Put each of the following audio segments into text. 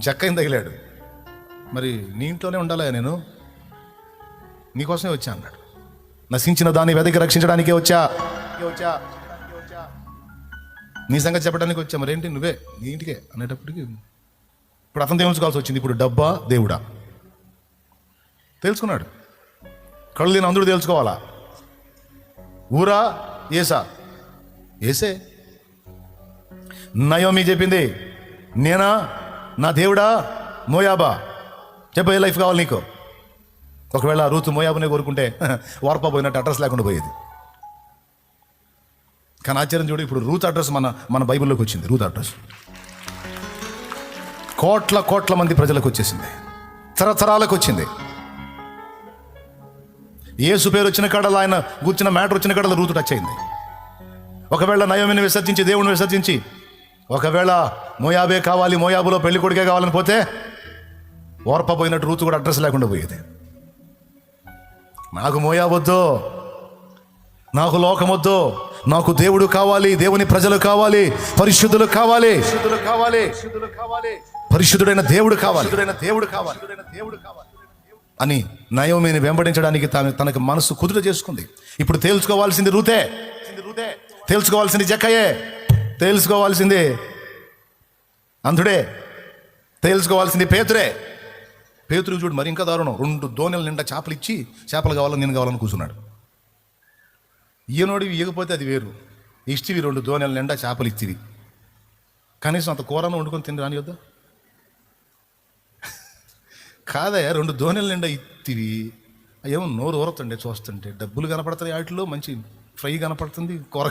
జక్కని తగిలాడు. మరి నీ ఇంట్లోనే ఉండాలా నేను, నీకోసమే వచ్చా అన్నాడు. నశించిన దాన్ని వెదకి రక్షించడానికే వచ్చా, నీ సంగతి చెప్పడానికి వచ్చా. మరేంటి నువ్వే నీ ఇంటికే అనేటప్పటికి ఇప్పుడు అతను తెలుసుకోవాల్సి వచ్చింది. ఇప్పుడు డబ్బా దేవుడా తెలుసుకున్నాడు. కళ్ళు లేని అందరూ తెలుసుకోవాలా. ఊరా ఏసా? ఏసే. నయోమి చెప్పింది, నేనా, నా దేవుడా, మోయాబా? చెప్పే లైఫ్ కావాలి నీకు. ఒకవేళ రూతు మోయాబునే కోరుకుంటే వార్పా పోయినట్టు అడ్రస్ లేకుండా పోయేది. కానీ ఆశ్చర్యం చూడు, ఇప్పుడు రూత్ అడ్రస్ మన బైబిల్లోకి వచ్చింది. రూత్ అడ్రస్ కోట్ల మంది ప్రజలకు వచ్చేసింది, తరతరాలకు వచ్చింది. యేసు పేరు వచ్చిన కాడలో, ఆయన కూర్చున్న మ్యాటర్ వచ్చిన కాడలో రూతు టచ్ అయింది. ఒకవేళ నయోమిని విసర్జించి, దేవుని విసర్జించి, ఒకవేళ మోయాబే కావాలి, మోయాబులో పెళ్లి కొడుకే కావాలని పోతే ఓర్ప పోయినట్టు రూతు కూడా అడ్రస్ లేకుండా పోయేది. నాకు మోయాబొద్దు, నాకు లోకమొద్దు, నాకు దేవుడు కావాలి, దేవుని ప్రజలు కావాలి, పరిశుద్ధులు కావాలి, పరిశుద్ధుడైన దేవుడు కావాలి అని నయోమిని వెంబడించడానికి తనకు మనసు కుదుట చేసుకుంది. ఇప్పుడు తేల్చుకోవాల్సింది రూతే, తేల్చుకోవాల్సింది జక్కయే, తేల్చుకోవాల్సింది అంధుడే, తేల్చుకోవాల్సింది పేతురే. పేతురు చూడు మరి ఇంకా దారుణం. 2 దోణెల నిండా చేపలు ఇచ్చి, చేపలు కావాలని నేను కావాలని కూర్చున్నాడు. ఈయనోడివి ఇవ్వకపోతే అది వేరు, ఇచ్చివి 2 దోణెల నిండా చేపలు ఇచ్చివి, కనీసం అంత కూరను వండుకొని తిని రాని వద్దా? కాదయా, 2 దోణెల నిండా ఇచ్చివి, ఏమో నోరు ఊరుతుండే చూస్తుంటే. డబ్బులు కనపడుతున్నాయి వాటిలో, మంచి ఫ్రై కనపడుతుంది, కూర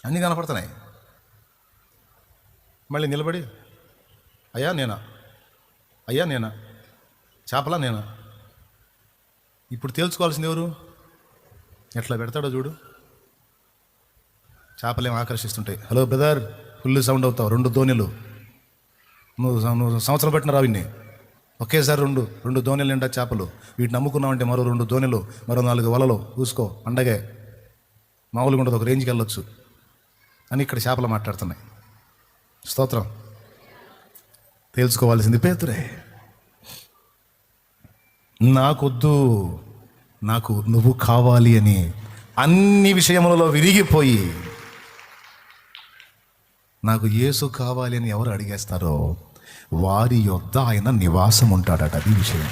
అన్నీ కనపడుతున్నాయి. మళ్ళీ నిలబడి అయ్యా నేనా చేపలా నేనా? ఇప్పుడు తేల్చుకోవాల్సింది ఎవరు? ఎట్లా పెడతాడో చూడు. చేపలేం ఆకర్షిస్తుంటాయి. హలో బ్రదర్, ఫుల్ సౌండ్ అవుతావు. 2 దోణెలు నువ్వు సంవత్సరం పెట్టిన రావిని ఒకేసారి 2 దోణెలు నిండా చేపలు. వీటిని నమ్ముకున్నావంటే మరో 2 దోణెలు, మరో 4 వలలు చూసుకో, పండగే మామూలుగా ఉండదు, ఒక రేంజ్కి వెళ్ళొచ్చు అని ఇక్కడ చేపలు మాట్లాడుతున్నాయి. స్తోత్రం. తెలుసుకోవాల్సింది పేతురే. నాకొద్దు, నాకు నువ్వు కావాలి అని అన్ని విషయములలో విరిగిపోయి, నాకు యేసు కావాలి అని ఎవరు అడిగేస్తారో వారి యొద్ద ఆయన నివాసం ఉంటాడట. అది విషయం.